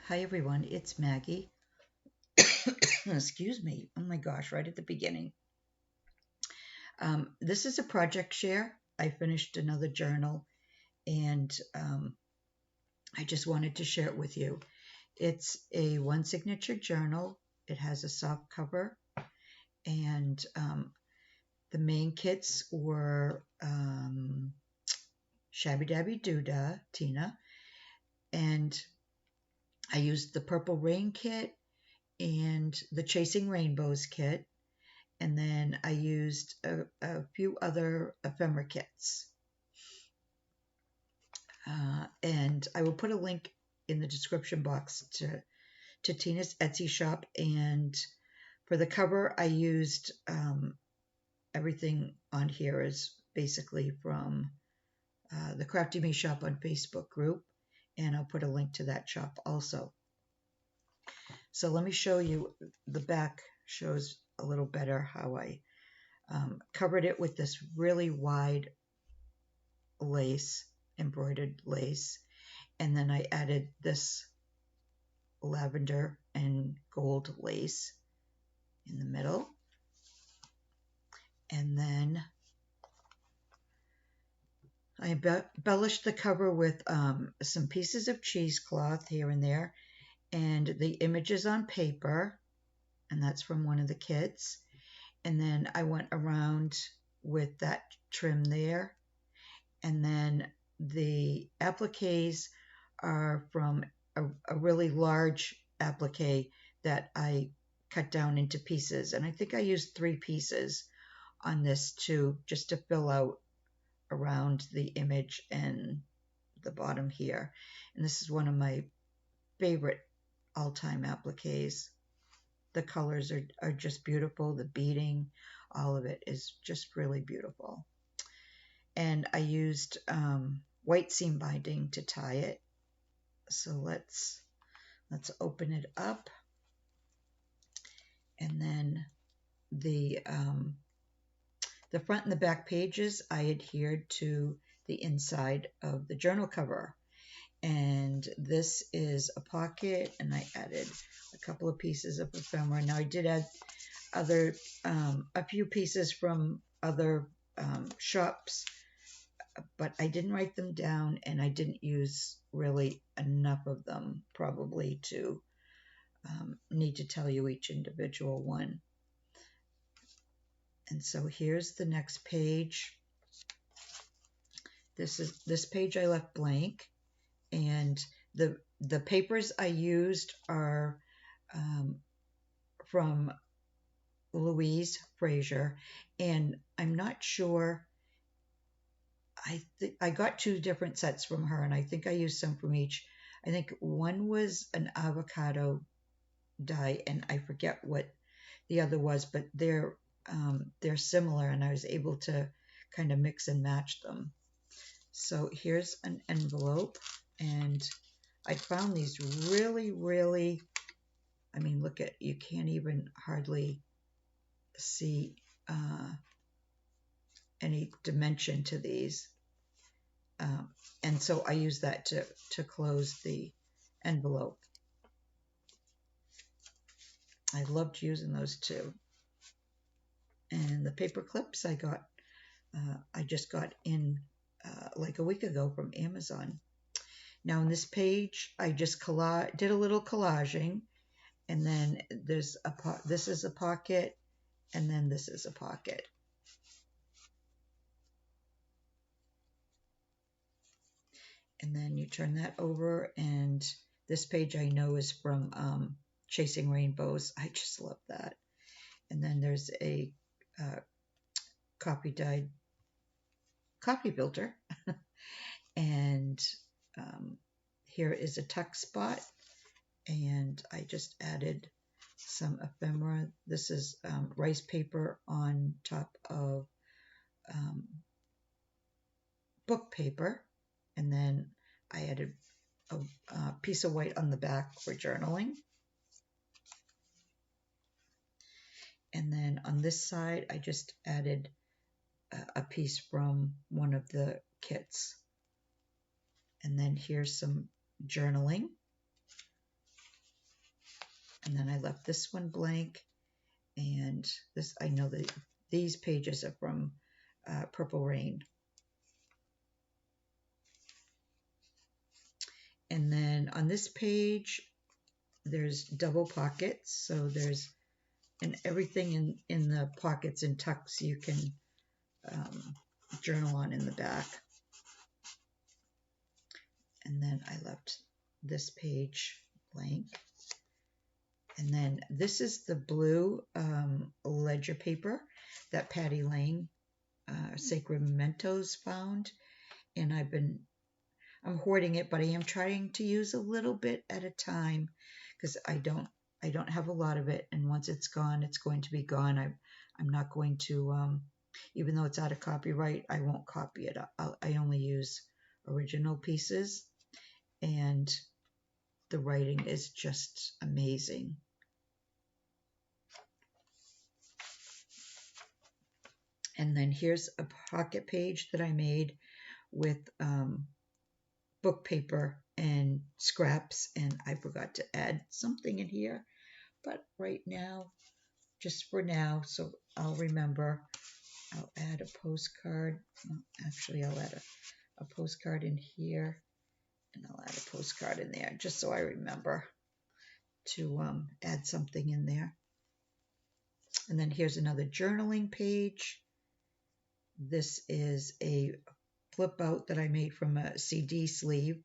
Hi everyone, it's Maggie. Excuse me. Oh my gosh, right at the beginning. This is a project share. I finished another journal and I just wanted to share it with you. It's a one signature journal. It has a soft cover and the main kits were Shabbydabbydoodah, Tina, and I used the Purple Rain kit and the Chasing Rainbows kit. And then I used a few other ephemera kits. And I will put a link in the description box to Tina's Etsy shop. And for the cover, I used everything on here is basically from the Crafty Me shop on Facebook group. And I'll put a link to that shop also. So let me show you. The back shows a little better how I covered it with this really wide lace, embroidered lace, and then I added this lavender and gold lace in the middle, and then I embellished the cover with some pieces of cheesecloth here and there, and the images on paper, and that's from one of the kits. And then I went around with that trim there. And then the appliques are from a really large applique that I cut down into pieces. And I think I used 3 pieces on this too, just to fill out around the image and the bottom here. And this is one of my favorite all-time appliques. The colors are just beautiful. The beading, all of it is just really beautiful. And I used white seam binding to tie it. So let's open it up. And then the front and the back pages, I adhered to the inside of the journal cover. And this is a pocket, and I added a couple of pieces of ephemera. Now I did add other a few pieces from other shops, but I didn't write them down, and I didn't use really enough of them probably to need to tell you each individual one. And so here's the next page. This page I left blank, and the papers I used are from Louise Fraser, and I'm not sure. I got 2 different sets from her, and I think I used some from each. I think one was an avocado dye, and I forget what the other was, but they're similar, and I was able to kind of mix and match them. So here's an envelope, and I found these really, really, I mean, look at, you can't even hardly see any dimension to these. And so I use that to close the envelope. I loved using those too. And the paper clips I just got in like a week ago from Amazon. Now in this page, I just did a little collaging, and then this is a pocket, and then this is a pocket. And then you turn that over, and this page I know is from Chasing Rainbows. I just love that. And then there's a copy-dyed coffee filter. And here is a tuck spot, and I just added some ephemera. This is rice paper on top of book paper, and then I added a piece of white on the back for journaling. And then on this side, I just added a piece from one of the kits. And then here's some journaling. And then I left this one blank. And this, I know that these pages are from Purple Rain. And then on this page, there's double pockets. So there's, and everything in the pockets and tucks you can journal on in the back. And then I left this page blank. And then this is the blue ledger paper that Patty Lane, Sacred Mementos, found. And I'm hoarding it, but I am trying to use a little bit at a time because I don't have a lot of it. And once it's gone, it's going to be gone. I'm not going to, even though it's out of copyright, I won't copy it. I only use original pieces, and the writing is just amazing. And then here's a pocket page that I made with book paper and scraps, and I forgot to add something in here, but right now, just for now, so I'll remember, I'll add a postcard. Well, actually, I'll add a postcard in here, and I'll add a postcard in there, just so I remember to add something in there. And then here's another journaling page. This is a flip out that I made from a CD sleeve.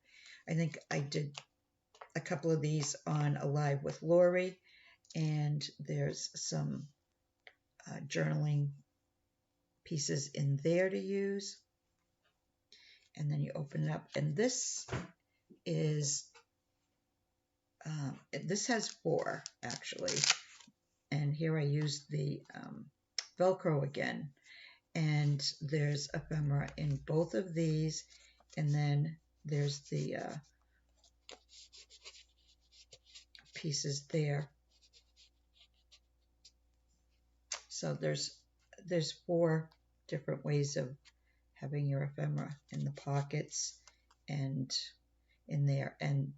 I think I did a couple of these on a live with Lori, and there's some journaling pieces in there to use. And then you open it up, and this is this has 4 actually, and here I used the Velcro again. And there's ephemera in both of these, and then there's the pieces there. So there's 4 different ways of having your ephemera in the pockets and in there. And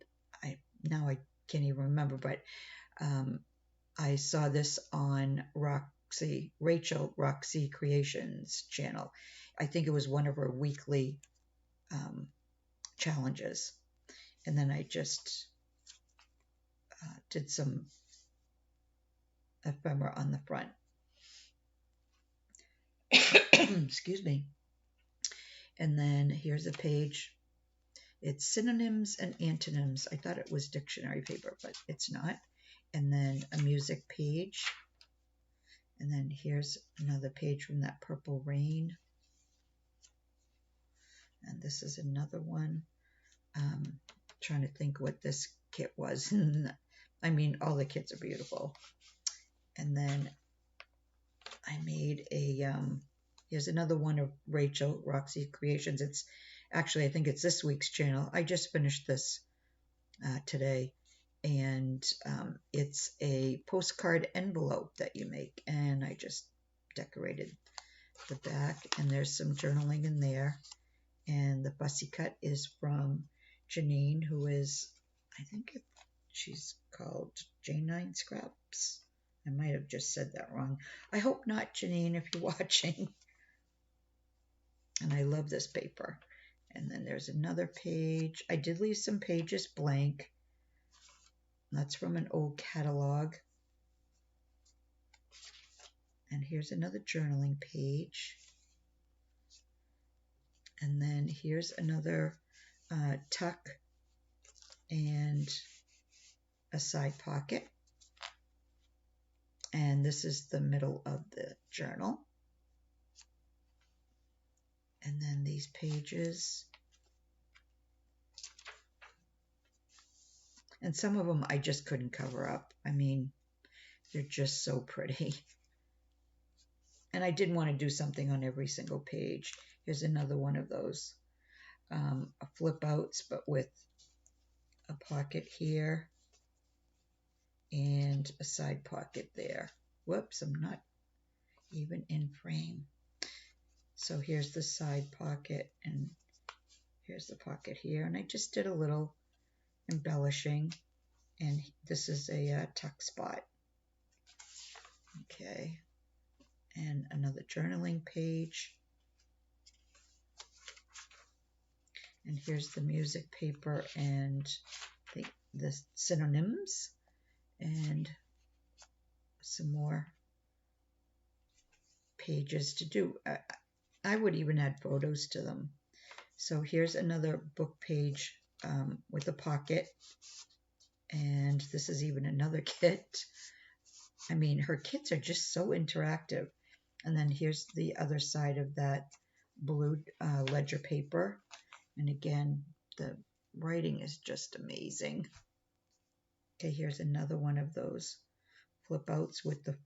now I can't even remember, but I saw this on Rachel Roxy Creations channel. I think it was one of her weekly challenges. And then I just did some ephemera on the front. Excuse me. And then here's a page. It's synonyms and antonyms. I thought it was dictionary paper, but it's not. And then a music page. And then here's another page from that Purple Rain. And this is another one. Trying to think what this kit was. I mean, all the kits are beautiful. And then I made a, here's another one of Rachel Roxy Creations. It's actually, I think it's this week's channel. I just finished this today. And it's a postcard envelope that you make, and I just decorated the back, and there's some journaling in there. And the fussy cut is from Janine, who is, I think she's called J9 Scraps. I might have just said that wrong. I hope not, Janine, if you're watching. And I love this paper. And then there's another page. I did leave some pages blank. That's from an old catalog. And here's another journaling page. And then here's another tuck and a side pocket. And this is the middle of the journal. And then these pages. And some of them I just couldn't cover up. I mean, they're just so pretty. And I didn't want to do something on every single page. Here's another one of those flip outs, but with a pocket here and a side pocket there. Whoops, I'm not even in frame. So here's the side pocket, and here's the pocket here. And I just did a little embellishing. And this is a tuck spot. Okay, and another journaling page. And here's the music paper and the synonyms and some more pages to do. I would even add photos to them. So here's another book page with a pocket. And this is even another kit. I mean, her kits are just so interactive. And then here's the other side of that blue ledger paper. And again, the writing is just amazing. Okay, here's another one of those flip outs with the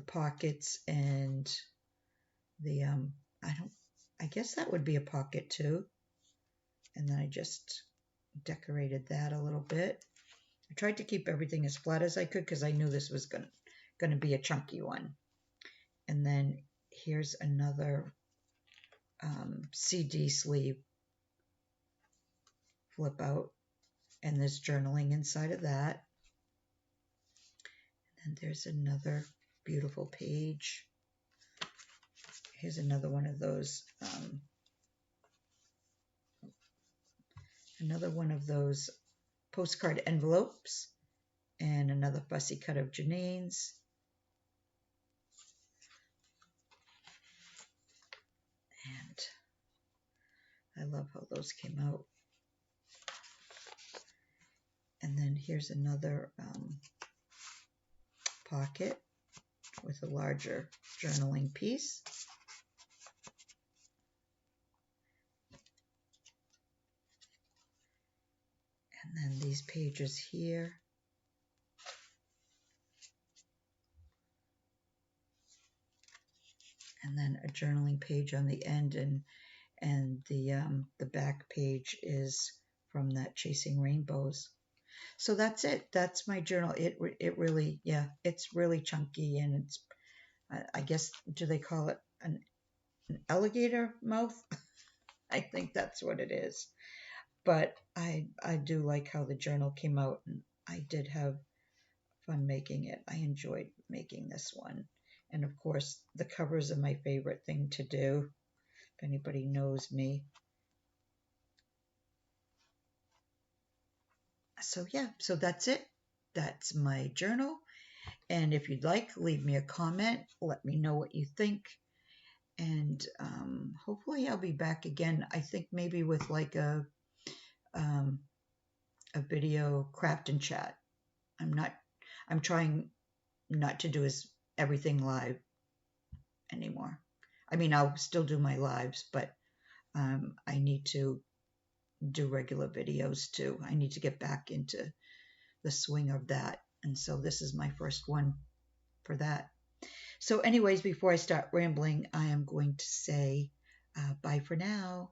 pockets and the I guess that would be a pocket too. And then I just decorated that a little bit. I tried to keep everything as flat as I could because I knew this was going to be a chunky one. And then here's another CD sleeve flip out, and there's journaling inside of that. And then there's another beautiful page. Here's another one of those postcard envelopes, and another fussy cut of Janine's. And I love how those came out. And then here's another pocket with a larger journaling piece. And then these pages here. And then a journaling page on the end, and the back page is from that Chasing Rainbows. So that's it. That's my journal. It really, yeah, it's really chunky, and it's, I guess, do they call it an alligator mouth? I think that's what it is. But I do like how the journal came out, and I did have fun making it. I enjoyed making this one. And of course, the covers are my favorite thing to do, if anybody knows me. So yeah, so that's it. That's my journal. And if you'd like, leave me a comment. Let me know what you think. And hopefully I'll be back again. I think maybe with like a video craft and chat. I'm trying not to do everything live anymore. I mean, I'll still do my lives, but I need to do regular videos too. I need to get back into the swing of that. And so this is my first one for that. So anyways, before I start rambling, I am going to say bye for now.